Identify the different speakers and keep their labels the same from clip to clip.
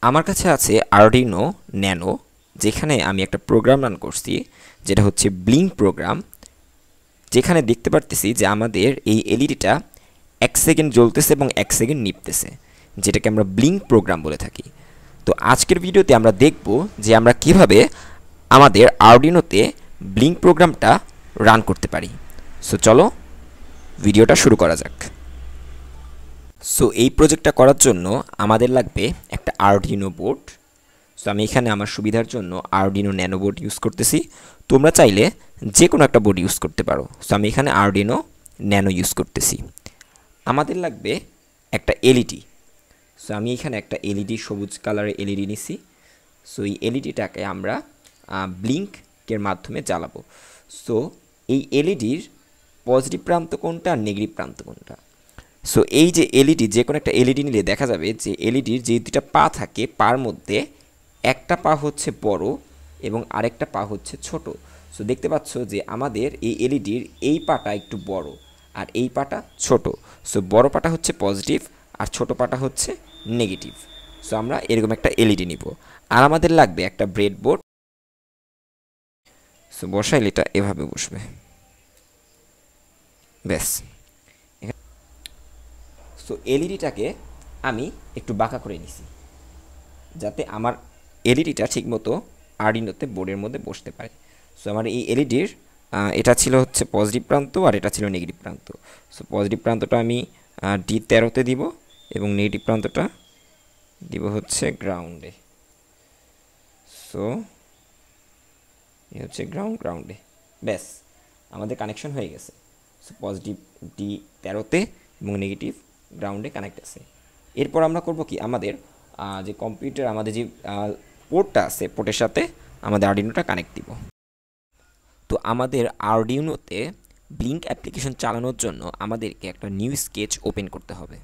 Speaker 1: আমার কাছে আছে আরডিনো ন্যানো, যেখানে আমি একটা প্রোগ্রাম রান করছি যেটা হচ্ছে ব্লিঙ্ক প্রোগ্রাম, যেখানে দেখতে পারতেছি যে আমাদের এই এলইডিটা 1 সেকেন্ড জ্বলতেছে এবং 1 সেকেন্ড নিভতেছে, যেটাকে আমরা ব্লিঙ্ক প্রোগ্রাম বলে থাকি। তো আজকের ভিডিওতে আমরা দেখব যে আমরা কিভাবে আমাদের আরডিনোতে ব্লিঙ্ক প্রোগ্রামটা রান করতে পারি। সো চলো ভিডিওটা শুরু করা যাক। সো এই প্রজেক্টটা করার জন্য আমাদের লাগবে একটা আরডিনো বোর্ড। সো আমি এখানে আমার সুবিধার জন্য আরডিনো ন্যানো বোর্ড ইউজ করতেছি। তোমরা চাইলে যে কোনো একটা বোর্ড ইউজ করতে পারো। সো আমি এখানে আরডিনো ন্যানো ইউজ করতেছি। আমাদের লাগবে একটা এলইডি। সো আমি এখানে একটা এলইডি, সবুজ কালারের এলইডি নিছি। সো এই এলইডিটাকে আমরা ব্লিঙ্কের মাধ্যমে জ্বালাবো। সো এই এলইডির পজিটিভ প্রান্ত কোনটা আর নেগেটিভ প্রান্ত কোনটা। সো এই যে এলইডি, যে কোনো একটা এলইডি নিলে দেখা যাবে যে এলইডির যে দুটা পা থাকে, পার মধ্যে একটা পা হচ্ছে বড় এবং আরেকটা পা হচ্ছে ছোট। সো দেখতে পাচ্ছ যে আমাদের এই এলইডির এই পাটা একটু বড় আর এই পাটা ছোট। সো বড় পাটা হচ্ছে পজিটিভ আর ছোট পাটা হচ্ছে নেগেটিভ। সো আমরা এরকম একটা এলইডি নিব। আর আমাদের লাগবে একটা ব্রেডবোর্ড। সো বসাইলে এটা এভাবে বসবে, ব্যাস। সো এলইডিটাকে আমি একটু বাঁকা করে নিছি, যাতে আমার এলইডিটা ঠিকমতো আরডিনোতে বোর্ডের মধ্যে বসতে পারে। সো আমার এই এলইডির এটা ছিল হচ্ছে পজিটিভ প্রান্ত আর এটা ছিল নেগেটিভ প্রান্ত। সো পজিটিভ প্রান্তটা আমি D13-তে দিব এবং নেগেটিভ প্রান্তটা দিব হচ্ছে গ্রাউন্ডে। সো এই হচ্ছে গ্রাউন্ডে, ব্যাস আমাদের কানেকশন হয়ে গেছে। সো পজিটিভ D13-তে এবং নেগেটিভ গ্রাউন্ডে কানেক্ট আছে। এরপর আমরা করব কি, আমাদের যে কম্পিউটার, আমাদের যে পোর্টটা আছে, পোর্টের সাথে আমাদের আরডিনোটা কানেক্ট দিব। তো আমাদের আরডিনোতে ব্লিঙ্ক অ্যাপ্লিকেশন চালানোর জন্য আমাদেরকে একটা নিউ স্কেচ ওপেন করতে হবে।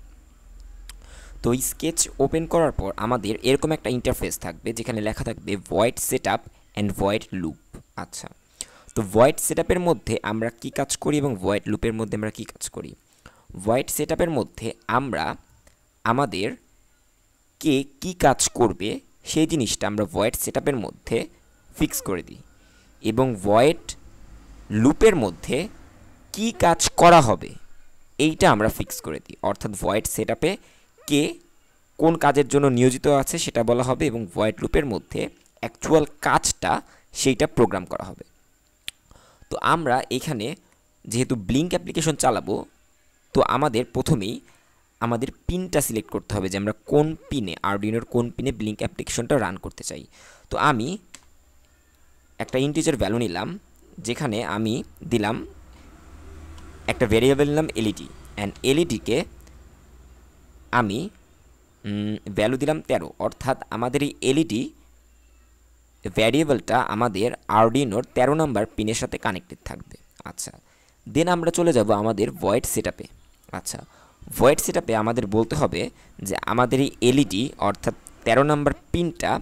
Speaker 1: তো এই স্কেচ ওপেন করার পর আমাদের এরকম একটা ইন্টারফেস থাকবে, যেখানে লেখা থাকবে void setup and void loop. আচ্ছা, তো ভয়েড সেটআপের মধ্যে আমরা কি কাজ করি এবং ভয়েড লুপের মধ্যে আমরা কি কাজ করি। ভয়েড সেটআপের মধ্যে আমরা আমাদের কে কী কাজ করবে সেই জিনিসটা আমরা ভয়েড সেটআপের মধ্যে ফিক্স করে দিই, এবং ভয়েড লুপের মধ্যে কি কাজ করা হবে এইটা আমরা ফিক্স করে দিই। অর্থাৎ ভয়েড সেটআপে কে কোন কাজের জন্য নিয়োজিত আছে সেটা বলা হবে, এবং ভয়েড লুপের মধ্যে অ্যাকচুয়াল কাজটা সেইটা প্রোগ্রাম করা হবে। তো আমরা এখানে যেহেতু ব্লিঙ্ক অ্যাপ্লিকেশন চালাবো, তো আমাদের প্রথমেই আমাদের পিনটা সিলেক্ট করতে হবে যে আমরা কোন পিনে, আরডিনোর কোন পিনে ব্লিঙ্ক অ্যাপ্লিকেশনটা রান করতে চাই। তো আমি একটা ইন্টিজার ভ্যালু নিলাম, যেখানে আমি দিলাম একটা ভেরিয়েবল নিলাম এলইডি, অ্যান্ড এলইডিকে আমি ভ্যালু দিলাম 13। অর্থাৎ আমাদের এই এলইডি ভ্যারিয়েবলটা আমাদের আরডিনোর 13 নম্বর পিনের সাথে কানেক্টেড থাকবে। আচ্ছা, দেন আমরা চলে যাব আমাদের ভয়েড সেটআপে। আচ্ছা, ভয়েড সেটআপে আমাদের বলতে হবে যে আমাদের এই এলইডি অর্থাৎ 13 নম্বর পিনটা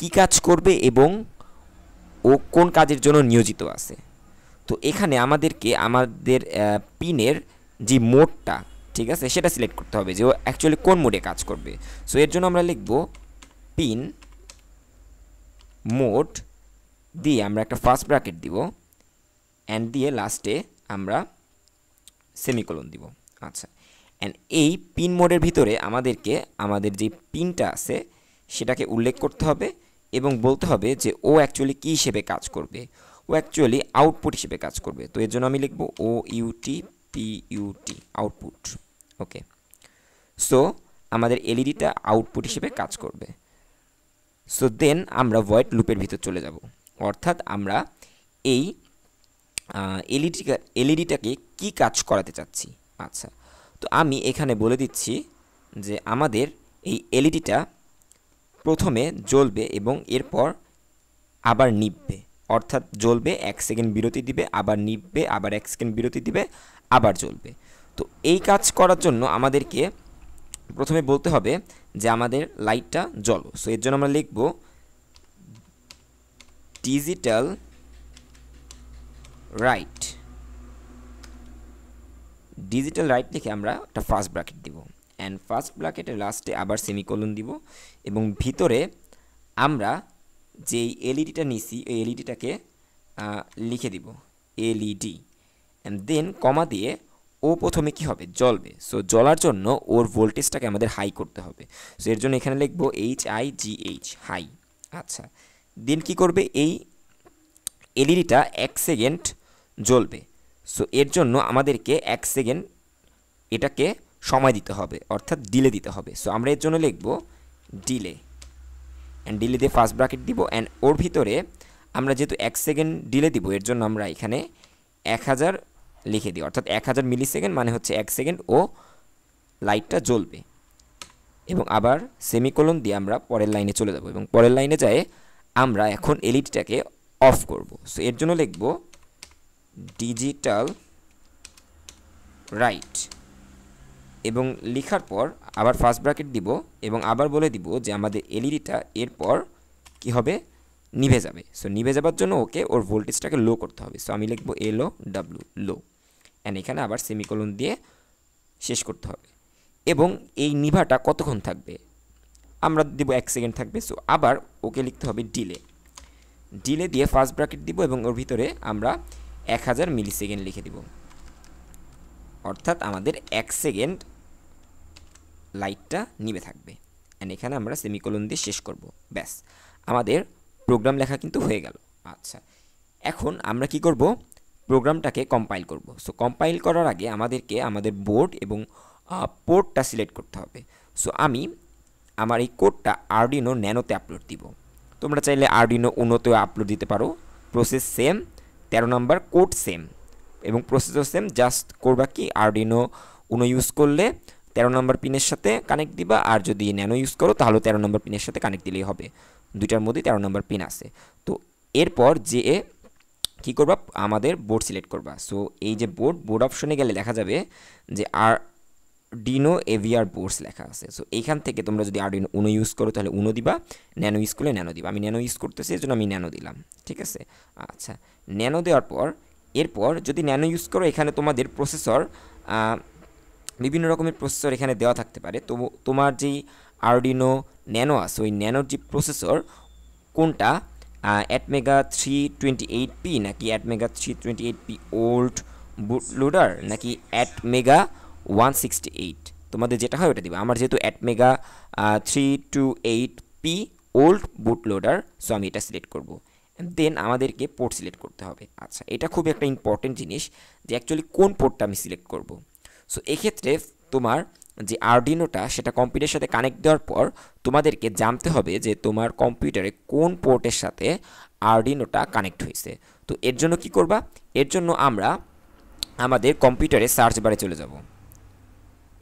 Speaker 1: কি কাজ করবে এবং ও কোন কাজের জন্য নিয়োজিত আছে। তো এখানে আমাদেরকে আমাদের পিনের যে মোডটা, ঠিক আছে, সেটা সিলেক্ট করতে হবে যে ও অ্যাকচুয়ালি কোন মোডে কাজ করবে। সো এর জন্য আমরা লিখব পিন মোড দিয়ে আমরা একটা ফার্স্ট ব্র্যাকেট দিব, অ্যান্ড দিয়ে লাস্টে আমরা সেমিকোলন দিব। আচ্ছা, অ্যান্ড এই পিন মোডের ভিতরে আমাদেরকে আমাদের যে পিনটা আছে সেটাকে উল্লেখ করতে হবে এবং বলতে হবে যে ও অ্যাকচুয়ালি কী হিসেবে কাজ করবে। ও অ্যাকচুয়ালি আউটপুট হিসেবে কাজ করবে। তো এর জন্য আমি লিখব OUTPUT, আউটপুট। ওকে, সো আমাদের এলইডিটা আউটপুট হিসেবে কাজ করবে। সো দেন আমরা ভয়েড লুপের ভিতর চলে যাব। অর্থাৎ আমরা এই এলইডিটাকে কি কাজ করাতে চাচ্ছি। আচ্ছা, তো আমি এখানে বলে দিচ্ছি যে আমাদের এই এলইডিটা প্রথমে জ্বলবে এবং এরপর আবার নিভবে। অর্থাৎ জ্বলবে, 1 সেকেন্ড বিরতি দিবে, আবার নিভবে, আবার 1 সেকেন্ড বিরতি দিবে, আবার জ্বলবে। তো এই কাজ করার জন্য আমাদেরকে প্রথমে বলতে হবে যে আমাদের লাইটটা জ্বলো। সো এর জন্য আমরা লিখব ডিজিটাল রাইট লিখে আমরা একটা ফার্স্ট ব্র্যাকেট দিব, অ্যান্ড ফার্স্ট ব্র্যাকেটের লাস্টে আবার সেমিকোলন দিব এবং ভিতরে আমরা যেই এলইডিটা নিছি এই এলইডিটাকে লিখে দিব এলইডি অ্যান্ড দেন কমা দিয়ে ও প্রথমে কি হবে জ্বলবে। সো জ্বলার জন্য ওর ভোল্টেজটাকে আমাদের হাই করতে হবে। সো এর জন্য এখানে লিখবো HIGH হাই। আচ্ছা, দেন কি করবে এই এলইডিটা 1 সেকেন্ড জ্বলবে। সো এর জন্য আমাদেরকে 1 সেকেন্ড এটাকে সময় দিতে হবে, অর্থাৎ ডিলে দিতে হবে। সো আমরা এর জন্য লিখব ডিলে অ্যান্ড ডিলে দিয়ে ফার্স্ট ব্র্যাকেট দিব অ্যান্ড ওর ভিতরে আমরা যেহেতু 1 সেকেন্ড ডিলে দিব এর জন্য আমরা এখানে 1000 লিখে দিই, অর্থাৎ 1000 মিলি সেকেন্ড মানে হচ্ছে 1 সেকেন্ড ও লাইটটা জ্বলবে। এবং আবার সেমিকোলন দিয়ে আমরা পরের লাইনে চলে যাব এবং পরের লাইনে যায় আমরা এখন এলইডিটাকে অফ করব। সো এর জন্য লিখব ডিজিটাল রাইট এবং লেখার পর আবার ফার্স্ট ব্র্যাকেট দিব এবং আবার বলে দিব যে আমাদের এলইডিটা এরপর কি হবে নিভে যাবে। সো নিভে যাবার জন্য ওকে ওর ভোল্টেজটাকে লো করতে হবে। সো আমি লিখব LOW লো অ্যান্ড এখানে আবার সেমিকোলন দিয়ে শেষ করতে হবে। এবং এই নিভাটা কতক্ষণ থাকবে আমরা দেব 1 সেকেন্ড থাকবে। সো আবার ওকে লিখতে হবে ডিলে দিয়ে ফার্স্ট ব্র্যাকেট দিব এবং ওর ভিতরে আমরা 1000 মিলি সেকেন্ড লিখে দিব, অর্থাৎ আমাদের 1 সেকেন্ড লাইটটা নিভে থাকবে অ্যান্ড এখানে আমরা সেমিকোলন দিয়ে শেষ করব। ব্যাস, আমাদের প্রোগ্রাম লেখা কিন্তু হয়ে গেল। আচ্ছা, এখন আমরা কি করব প্রোগ্রামটাকে কম্পাইল করব। সো কম্পাইল করার আগে আমাদেরকে আমাদের বোর্ড এবং পোর্টটা সিলেক্ট করতে হবে। সো আমি আমার এই কোডটা আরডিনো ন্যানোতে আপলোড দিব। তোমরা চাইলে আরডিনো উনোতেও আপলোড দিতে পারো, প্রসেস সেম, 13 নম্বর কোড সেম এবং প্রসেসও সেম। জাস্ট করবা কি আরডিনো উনো ইউজ করলে 13 নম্বর পিনের সাথে কানেক্ট দিবা, আর যদি ন্যানো ইউজ করো তাহলে 13 নম্বর পিনের সাথে কানেক্ট দিলেই হবে। দুইটার মধ্যে 13 নম্বর পিন আছে। তো এরপর যে কি করবা আমাদের বোর্ড সিলেক্ট করবা। সো এই যে বোর্ড অপশনে গেলে দেখা যাবে যে আরডিনো এভিআর বোর্ডস লেখা আছে। সো এইখান থেকে তোমরা যদি আরডিনো উনো ইউজ করো তাহলে উনো দিবা, ন্যানো ইউজ করলে ন্যানো দিবা। আমি ন্যানো ইউজ করতেছি এর জন্য আমি ন্যানো দিলাম, ঠিক আছে। আচ্ছা, ন্যানো দেওয়ার পর এরপর যদি ন্যানো ইউজ করো এখানে তোমাদের প্রসেসর বিভিন্ন রকমের প্রসেসর এখানে দেওয়া থাকতে পারে। তো তোমার যেই আরডিনো ন্যানো আছে ওই ন্যানোর যে প্রসেসর কোনটা অ্যাটমেগা 328P নাকি অ্যাটমেগা 328P ওল্ড বুটলোডার নাকি অ্যাটমেগা 168, তোমাদের যেটা হয় ওটা দিবে। আমার যেহেতু অ্যাটমেগা 328P ওল্ড বুটলোডার, সো আমি এটা সিলেক্ট করব। দেন আমাদেরকে পোর্ট সিলেক্ট করতে হবে। আচ্ছা, এটা খুব একটা ইম্পর্টেন্ট জিনিস যে অ্যাকচুয়ালি কোন পোর্টটা আমি সিলেক্ট করব। সো এক্ষেত্রে তোমার যে আরডিনোটা সেটা কম্পিউটারের সাথে কানেক্ট দেওয়ার পর তোমাদেরকে জানতে হবে যে তোমার কম্পিউটারে কোন পোর্টের সাথে আরডিনোটা কানেক্ট হয়েছে। তো এর জন্য কি করবা, এর জন্য আমরা আমাদের কম্পিউটারে সার্চ বারে চলে যাব।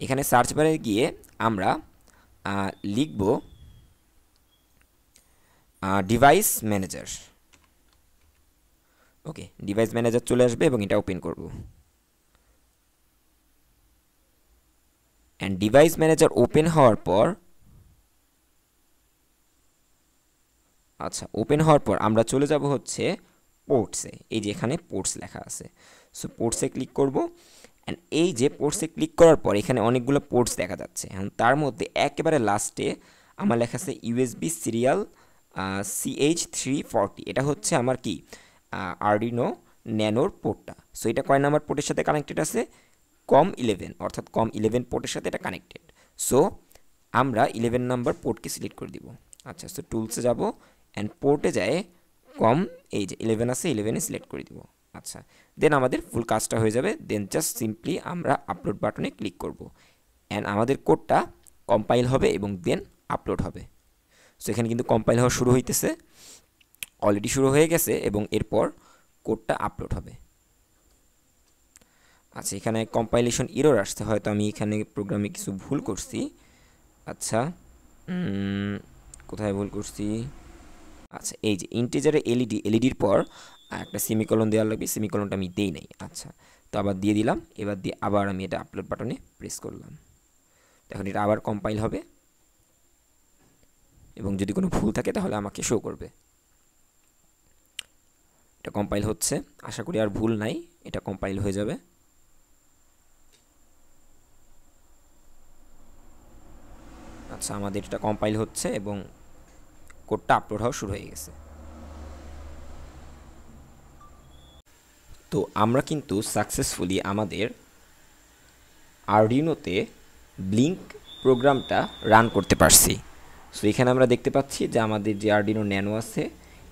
Speaker 1: এখানে সার্চ বারে গিয়ে আমরা লিখব ডিভাইস ম্যানেজার। ওকে, ডিভাইস ম্যানেজার চলে আসবে এবং এটা ওপেন করব। অ্যান্ড ডিভাইস ম্যানেজার ওপেন হওয়ার পর আমরা চলে যাব হচ্ছে পোর্টসে। এই যে এখানে পোর্টস লেখা আছে, সো পোর্টসে ক্লিক করব। অ্যান্ড এই যে পোর্টসে ক্লিক করার পর এখানে অনেকগুলো পোর্টস দেখা যাচ্ছে। এখন তার মধ্যে একেবারে লাস্টে আমার লেখা আছে ইউএসবি সিরিয়াল CH340। এটা হচ্ছে আমার কি আরডিনো ন্যানোর পোর্টটা। সো এটা কয় নাম্বার পোর্টের সাথে কানেক্টেড আছে, COM11, অর্থাৎ COM11 পোর্টের সাথে এটা কানেক্টেড। সো আমরা 11 নাম্বার পোর্টকে সিলেক্ট করে দিব। আচ্ছা, সো টুলসে যাব অ্যান্ড পোর্টে যায় এই যে 11 আছে 11-এ সিলেক্ট করে দিব। আচ্ছা, দেন আমাদের ফুল কাজটা হয়ে যাবে। দেন জাস্ট সিম্পলি আমরা আপলোড বাটনে ক্লিক করব অ্যান্ড আমাদের কোডটা কম্পাইল হবে এবং দেন আপলোড হবে। সো এখানে কিন্তু কম্পাইল হওয়া শুরু হইতেছে, অলরেডি শুরু হয়ে গেছে এবং এরপর কোডটা আপলোড হবে। আচ্ছা, এখানে কম্পাইলেশন এরর আসছে, হয়তো আমি এখানে প্রোগ্রামে কিছু ভুল করছি। আচ্ছা, কোথায় ভুল করছি? আচ্ছা, এই যে ইন্টিজারে এলইডির পর একটা সেমিকোলন দেওয়ার লাগবে, সেমিকোলনটা আমি দেই নাই। আচ্ছা, তো আবার দিয়ে দিলাম। এবার দিয়ে আবার আমি এটা আপলোড বাটনে প্রেস করলাম। এখন এটা আবার কম্পাইল হবে এবং যদি কোনো ভুল থাকে তাহলে আমাকে শো করবে। এটা কম্পাইল হচ্ছে, আশা করি আর ভুল নাই, এটা কম্পাইল হয়ে যাবে। আচ্ছা, আমাদের এটা কম্পাইল হচ্ছে এবং কোডটা আপলোড হওয়া শুরু হয়ে গেছে। তো আমরা কিন্তু সাকসেসফুলি আমাদের আরডিনোতে ব্লিঙ্ক প্রোগ্রামটা রান করতে পারছি। সো এখানে আমরা দেখতে পাচ্ছি যে আমাদের যে আরডিনো ন্যানো আছে,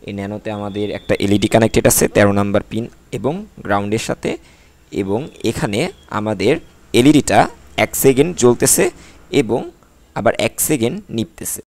Speaker 1: এই ন্যানোতে আমাদের একটা এলইডি কানেক্টেড আছে 13 নাম্বার পিন এবং গ্রাউন্ডের সাথে, এবং এখানে আমাদের এলইডিটা 1 সেকেন্ড জ্বলতেছে এবং আবার 1 সেকেন্ড নিভতেছে।